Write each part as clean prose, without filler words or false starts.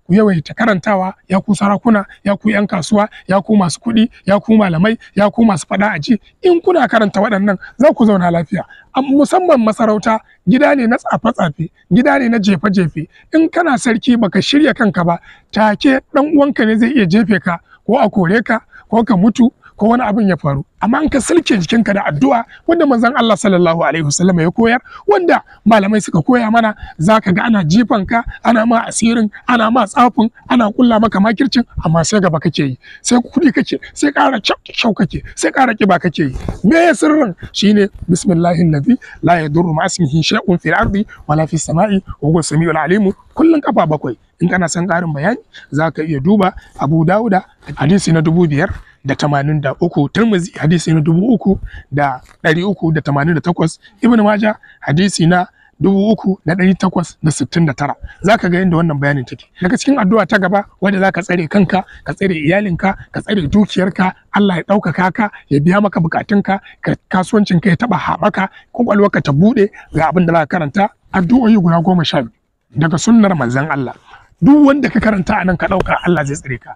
ku yawaita karantawa, ya ku sarakuna, ya ku 'yan kasuwa, ya ku masu kuɗi, ya ku malamai, ya ku masu faɗa a ji. In kuna karanta waɗannan za ku zauna lafiya. Musamman masarauta gida ne na tsafe-tsafe, gida ne na jefe-jefe. In kana sarki baka shirya kanka ba, take ɗan uwanka ne zai iya jefe ka, ko a kore ka, ko ka mutu, ko wani abin ya faru. Amma in ka silke jikinka da addu'a wanda manzon Allah sallallahu alaihi wasallam ya koyar, wanda malamai suka koya mana, zaka ga ana jifanka, ana ma asirin, ana ma tsafin, ana kulla maka makircin, amma sai gaba kake yi, sai kuɗi kake, sai ƙara shau kake, sai ƙara ƙiba kake yi. Me sirrin? Shine bismillahil ladhi la yadurru ma ismihi shay'un fil ardi wala fis sama'i wa huwa samiul alim. Kullun kafa bakwai. In kana son ƙarin bayani zaka iya duba Abu Dawuda hadisi na 5,083, Tirmidhi hadisi na 3,388, Ibn Majah hadisi na 3,869. Zaka ga yadda wannan bayanin take. Daga cikin addu'a ta gaba wanda zaka tsare kanka, ka tsare iyalinka, ka tsare dukiyarka, Allah ya ɗaukaka ka, ya biya maka bukatunka, kasuwancinka ya taɓa haɓaka, kwakwalwarka ta buɗe. Ga abin da za ka karanta addu'o'i guda 12 daga sunnar manzon Allah. Duk wanda ka karanta anan ka ɗauka, Allah zai tsare ka.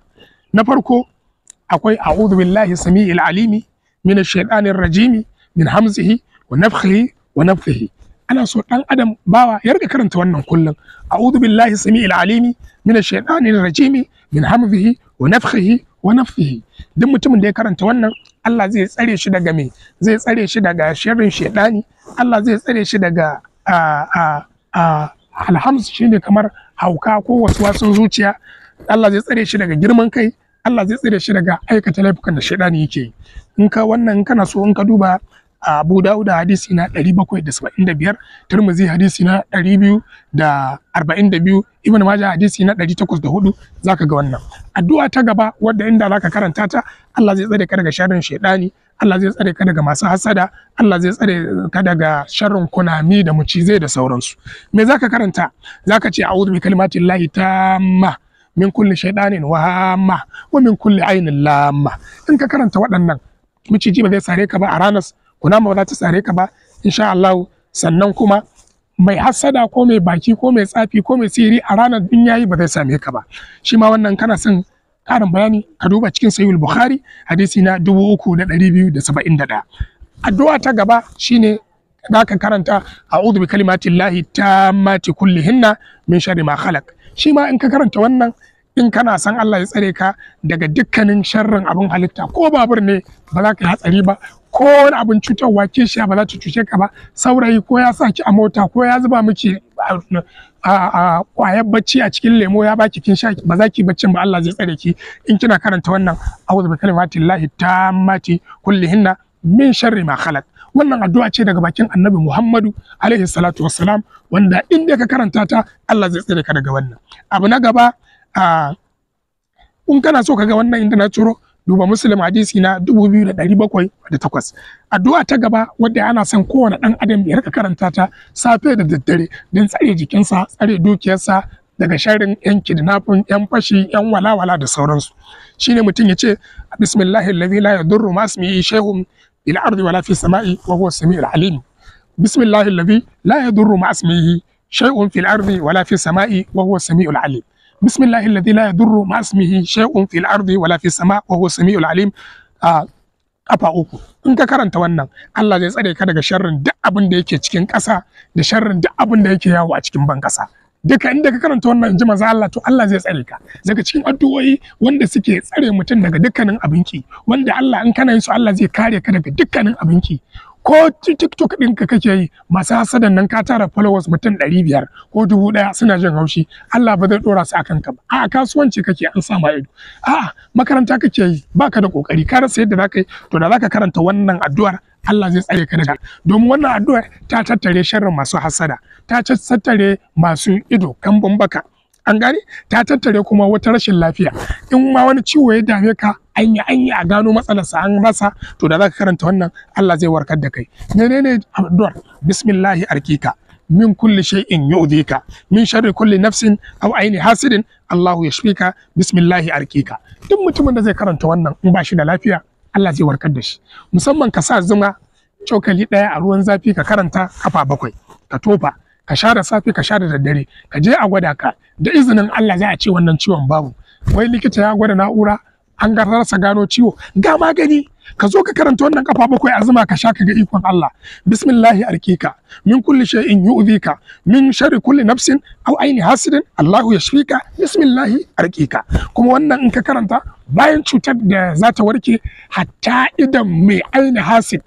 Na farko akwai a'udhu billahi sami'il alimi minash shaitanir rajimi min hamzihi wa nafthihi wa nafthihi. Ana so dan adam bawa ya rika karanta wannan kullum. A'udhu billahi sami'il alimi minash shaitanir rajimi min hamzihi wa nafthihi wa nafthihi. Duk mutumin da ya karanta wannan, Allah zai tsare shi daga me? Zai tsare shi daga sharrin shaitani. Allah zai tsare shi daga alhamz, shine kamar hauka ko waswasin zuciya. Allah zai tsare shi daga girman kai. Allah zai tsare shi daga aikata laifukan da shaidani yake yi. In ka wannan kana so in ka duba Abu Dawud hadisi na 775, Tirmidhi hadisi na 242, Ibn Majah hadisi na 804, zaka ga wannan. Addu'a ta gaba wadda inda zaka karanta ta, Allah zai tsare ka daga sharrin shaidani, Allah zai tsare ka daga masu hasada, Allah zai tsare ka daga sharrin kunami da mucizai da sauransu. Me zaka karanta? Zaka ce a'udhu bi kalimatillahi tamma min kulli shaytanin wahama wa min kulli ainin lamma. In ka karanta waɗannan, miciji ba zai sare ka ba a ranar, kunama ba za ta sare ka ba insha Allah. Sannan kuma mai hasada ko mai baki ko mai tsafi ko mai sihiri a ranar din yayi ba zai same ka ba. Shi ma wannan kana son ƙarin bayani ka duba cikin Sahih Bukhari hadisi na 3271. Addu'a ta gaba shine zaka karanta a'udhu bi kalimatillahi tammati kullihinna min sharri ma khalaq. Shi ma in ka karanta wannan, in kana san Allah ya tsare ka daga dukkanin sharrin abin halitta, ko babur ne ba za ka yi hatsari ba, ko wani abin cutarwa kishiya ba za ta cuce ka ba, saurayi ko ya sa ki a mota ko ya zuba miki kwayar bacci a cikin lemo ya baki kin sha, ba za ki baccin ba, Allah zai tsare ki in kina karanta wannan a'udhu bi kalimatillahi tammati kullihinna min sharri ma khalaq. Wannan addu'a ce daga bakin Annabi Muhammadu alaihi salatu wassalam, wanda in dai ka karanta ta, Allah zai tsare ka daga wannan. Abu na gaba, in kana so ka ga wannan inda na ciro, duba Muslim hadisi na 2708. Addu'a ta gaba wadda ana son kowane ɗan adam ya rika karanta ta safe da daddare don tsare jikinsa, tsare dukiyarsa daga sharrin yan kidnapping, yan fashi, yan walawala da sauransu. Shine mutum ya ce bismillahi alladhi la yadurru ma ismihi shay'un fil ardi wala fis sama'i wa huwa as-sami'ul alim. Bismillahi alladhi la yadurru ma ismihi shay'un fil ardi wala fis sama'i wa huwa as-sami'ul alim. Bismillahi alladhi la yadurru ma ismihi shay'un fil ardi wala fis sama'i wa huwa as-sami'ul alim. Kafa uku. In ka karanta wannan, Allah zai tsare ka daga sharrin duk abin da yake cikin ƙasa da sharrin duk abin da yake yawo a cikin ban ƙasa. Duka inda ka karanta wannan inji manzo Allah, to Allah zai tsare ka. Daga cikin addu'o'i wanda suke tsare mutum daga dukkanin abinki, wanda Allah in kana yin su, Allah zai kare ka daga dukkanin abinki. Ko TikTok ɗinka kake yi, masu hasadan nan ka tara followers mutum 500 ko 1000 suna jin haushi, Allah ba zai ɗora su a kanka ba. A'a kasuwanci kake an sa ma ido. A'a makaranta kake yi, baka da kokari, ka rasa yadda zaka yi, to da zaka karanta wannan addu'ar, Allah zai tsare ka daga. Domin wannan addu'ar ta tattare sharrin masu hasada, ta tattare masu ido kambun baka, an gane, ta tattare kuma wata rashin lafiya. In ma wani ciwo ya dame ka, an yi a gano matsalarsa an rasa, to da zaka karanta wannan, Allah zai warkar da kai. Menene addu'ar? Bismillahi arkika min kulli shay'in yu'dhika min sharri kulli nafsin aw aini hasidin Allahu yashfika bismillahi arkika. Duk mutumin da zai karanta wannan in ba shi da lafiya, Allah zai warkar da shi. Musamman ka sa zuma cokali ɗaya a ruwan zafi ka karanta kafa 7, ka tofa ka sha da safe ka sha da daddare ka je a gwada ka da izinin Allah za a ce wannan ciwon babu. Wai likita ya gwada na'ura an rasa gano ciwo ga magani. Ka zo ka karanta wannan kafa 7 a zuma ka sha ka ga ikon Allah. Bismillahi arkika min kulli shay'in yu'dhika min sharri kulli nafsin aw aini hasidin Allahu yashfika bismillahi arkika. Kuma wannan in ka karanta bayan cutar da za ta warke hatta idan mai aini hasid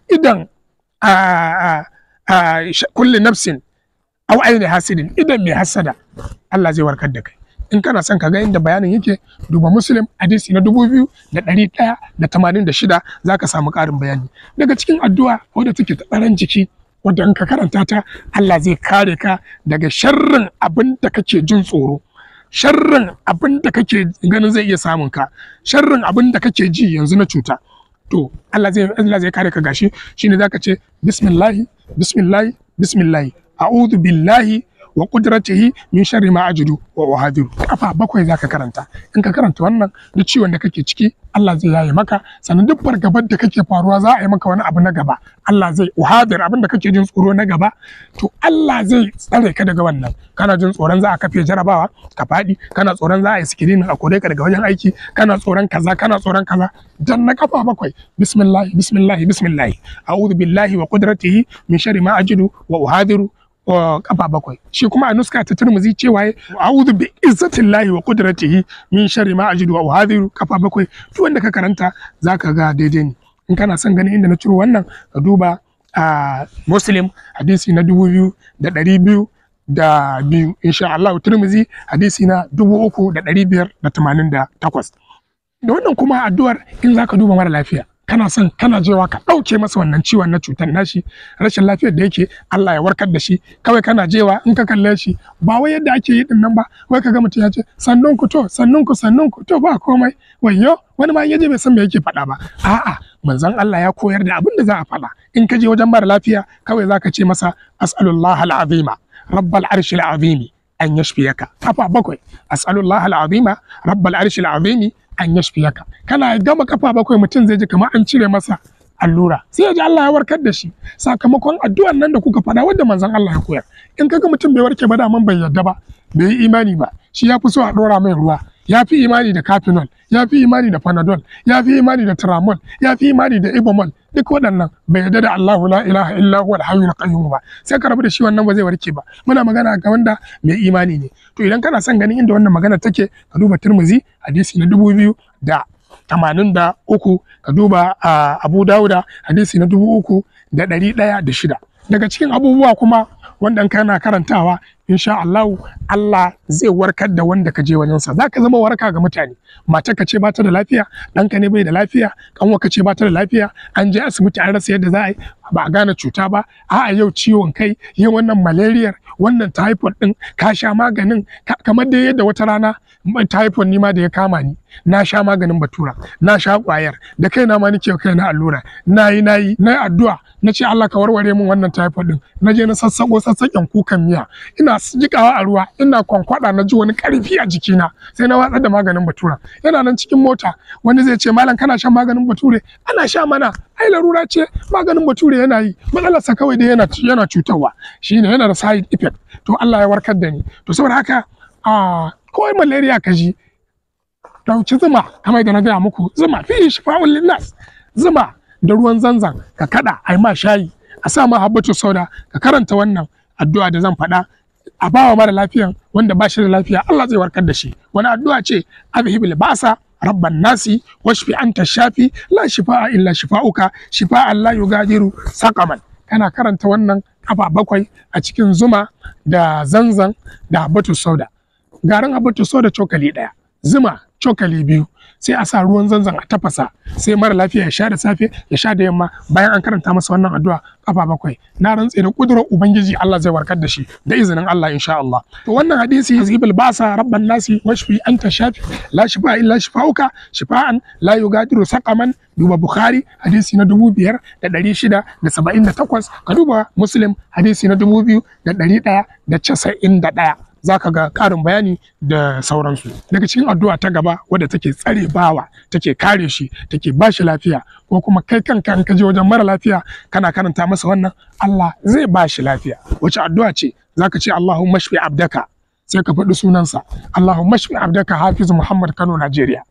idan kulli nafsin aw aini hasidin idan mai hasada Allah zai warkar da kai. In kana son ka ga inda bayanin yake duba Muslim hadisi na 2186 zaka samu ƙarin bayani. Daga cikin addu'a wadda take ta tsaron jiki wadda in ka karanta ta Allah zai kare ka daga sharrin abin da kake jin tsoro, sharrin abin da kake ganin zai iya samun ka, sharrin abin da kake ji yanzu na cuta. To Allah zai kare ka gashi shine zaka ce bismillahi bismillahi bismillahi a'udhu billahi wa qudratihi min sharri ma ajidu wa uhadiru. Kafa 7 zaka karanta. In ka karanta wannan duk ciwon da kake ciki Allah zai yaye maka, sannan duk fargabar da kake faruwa za a yi maka wani abu na gaba. Allah zai uhadir abin da kake jin tsoro na gaba to Allah zai tsare ka daga wannan. Kana jin tsoron za a kafe jarabawa ka faɗi, kana tsoron za a yi screening a kore ka daga wajen aiki, kana tsoron kaza dan na kafa 7 bismillah bismillah bismillah a'udhu billahi wa qudratihi min sharri ma ajidu wa uhadiru kafa 7. Shi kuma a nuska ta Tirmidhi cewa a'udhu bi izzatillahi wa qudratihi min sharri ma ajidu wa uhadiru kafa 7. Duk wanda ka karanta zaka ga daidai ne. In kana son ganin inda na ciro wannan ka duba Muslim hadisi na 2202 insha Allah, Tirmidhi hadisi na 3588. Da wannan kuma addu'ar in zaka duba mara lafiya kana son kana jewa ka ɗauke masa wannan ciwon na cutar nashi, rashin lafiyar da yake Allah ya warkar da shi. Kawai kana jewa in ka kalle shi ba wai yadda ake yi din nan ba, wai kaga mutum ya ce sannun ku to ba komai wayyo wani ma yaje bai san me yake faɗa ba. A'a, manzon Allah ya koyar da abin da za a faɗa. In ka je wajen mara lafiya kawai zaka ce masa as'alullah al-azima rabbal arshil azimi an yashfiyaka. Kafa 7 as'alullah al-azima rabbal arshil azimi an yashfiyaka. Kana gama kafa 7 mutum zai ji kamar an cire masa allura, sai ya ji Allah ya warkar da shi sakamakon addu'an nan da kuka faɗa wanda manzon Allah ya koyar. In kaga mutum bai warke ba daman bai yarda ba, bai yi imani ba, shi ya fi so a ɗora mai ruwa, ya fi imani da Kafinol, ya fi imani da Panadol, ya fi imani da Tramol, ya fi imani da Ibomol. Duk waɗannan bai yarda da Allahu la ilaha illa huwa al-hayyul qayyum ba, sai ka rabu da shi wannan ba zai warke ba. Muna magana ga wanda mai imani ne. To idan kana son ganin inda wannan magana take ka duba Tirmidhi hadisi na 2083, ka duba Abu Dawuda hadisi na 3106. Daga cikin abubuwa kuma wanda kana karantawa insha Allah zai warkar da wanda ka je wajensa. Za ka zama waraka ga mutane. Matar ka ce ba ta da lafiya, ɗanka ne bai da lafiya, ƙanwa ka ce ba ta da lafiya, an je asibiti an rasa yadda za a yi, ba a gane cuta ba. A'a yau ciwon kai, yin wannan malaria, wannan typhoid ɗin, ka sha maganin kamar da yadda wata rana typhoid ni ma da ya kama ni, na sha maganin batura, na sha ƙwayar, da kaina ma nake kaina allura, na yi addu'a, na ce Allah ka warware min wannan typhoid ɗin. Na je na sassaƙen kukan miya, ina jikawa a ruwa, ina kwankwada, na ji wani ƙarfi a jikina, sai na watsar da maganin batura. Yana nan cikin mota, wani zai ce malam kana shan maganin bature? Ana sha mana, ai larura ce, maganin bature yana yi, matsalarsa kawai dai yana cutarwa, shine yana da side effect. To Allah ya warkar da ni. To saboda haka kawai malaria ka ji, dauki zuma kamar da na gaya muku, zuma fi shifa'un linnas, zuma da ruwan zanzan ka kada ai ma shayi, a sa ma habbatu sauda, ka karanta wannan addu'a da zan faɗa, a bawa mara lafiyan wanda ba shi da lafiya Allah zai warkar da shi. Wani addu'a ce azhibil ba'sa rabban nasi washfi anta shafi la shifa'a illa shifa'uka shifa'an la yugadiru saqaman. Kana karanta wannan kafa 7 a cikin zuma da zanzan da habbatu sauda. Garin habbatu sauda cokali 1, zuma cokali 2, sai a sa ruwan zanzan a tafasa, sai mara lafiya ya sha da safe ya sha da yamma. Bayan an karanta masa wannan addu'a kafa 7, na rantse da kudurar ubangiji Allah zai warkar da shi da izinin Allah insha Allah. To wannan hadisi yazibul basa rabban nasi washfi anta shafi la shifa illa shifauka shifaan la yugadiru saqaman. Duba Bukhari hadisi na 5678, ka duba Muslim hadisi na 2191. zaka ga ƙarin bayani da sauransu. Daga cikin addu'a ta gaba wadda take tsare bawa, take kare shi, take ba shi lafiya, ko kuma kai kanka in ka je wajen mara lafiya kana karanta masa wannan, Allah zai ba shi lafiya. Wace addu'a ce? Zaka ce Allahumma shfi abdaka, sai ka faɗi sunansa, Allahumma shfi abdaka Hafiz Muhammad Kano Najeriya.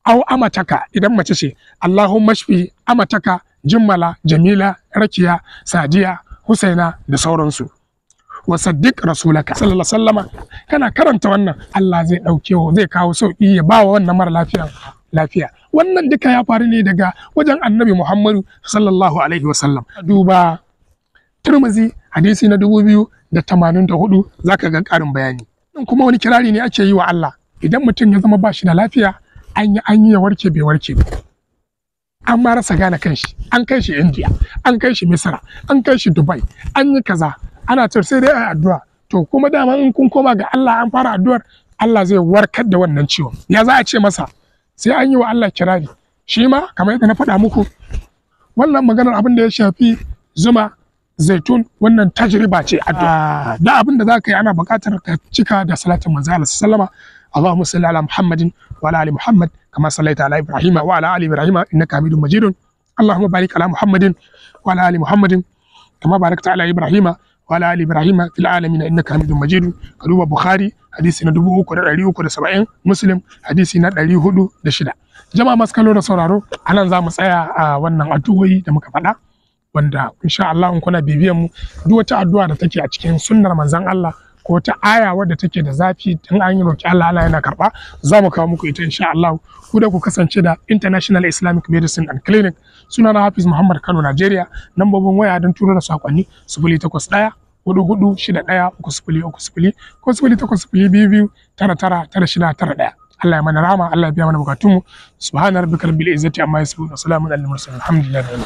Aw amataka idan mace ce, Allahumma shfi amataka Jimmala, Jamila, Rakiya, Sadiya, Husaina da sauransu. Wa saddiq rasulaka sallallahu alaihi wasallama, kana karanta wannan Allah zai zai kawo sauki ya bawa wannan mara lafiya. Wannan duka ya faru ne daga wajen Annabi Muhammadu sallallahu alaihi wasallam. Duba Tirmidhi hadisi na 2084 zaka ga karin bayani. Kuma wani kirari ne ake yi wa Allah idan mutum ya zama bashi da lafiya, an yi ya warke bai warke ba. An ma rasa gane kanshi, an kai shi India, an kai shi Misra, an kai shi Dubai, an yi kaza, ana ce sai dai a addu'a. To kuma dama in kun koma ga Allah an fara addu'ar, Allah zai warkar da wannan ciwon. Ya za a ce masa? Sai an yi wa Allah kirari. Shi ma kamar yadda na faɗa muku, wannan maganar abin da ya shafi zuma, zaitun, wannan tajriba ce addu'a. Da abin da za ka yi ana buƙatar ka cika da salatin manzo Allah sallama. Allahumma salli ala Muhammadin wa ala ali Muhammad kama sallaita ala Ibrahim wa ala ali Ibrahim innaka Hamidum Majidun. Allahumma barik ala Muhammadin wa ala ali Muhammadin kama barakta ala Ibrahim wa ala ali Ibrahim fil alamin innaka Hamidum Majidun. Ka duba Bukhari hadisi na 3370, Muslim hadisi na 406. Jama'a masu kallo da sauraro, anan za mu tsaya a wannan addu'o'i da muka faɗa, wanda insha Allah in kuna bibiyan mu, duk wata addu'a da take a cikin sunnar manzon Allah ko ta aya wadda take da zafi in an yi roki Allah, Allah yana karba, za mu kawo muku ita insha Allah. Ku da ku kasance da International Islamic Medicine and Clinic. Sunana Hafiz Muhammad Kano Najeriya. Lambobin waya don turo da sakonni 081 4461 3030 ko 0802 999691. Allah ya mana rama, Allah ya biya mana bukatunmu. Subhana rabbika rabbil izzati amma yasifun wa salamun alal mursalin. Alhamdulillah.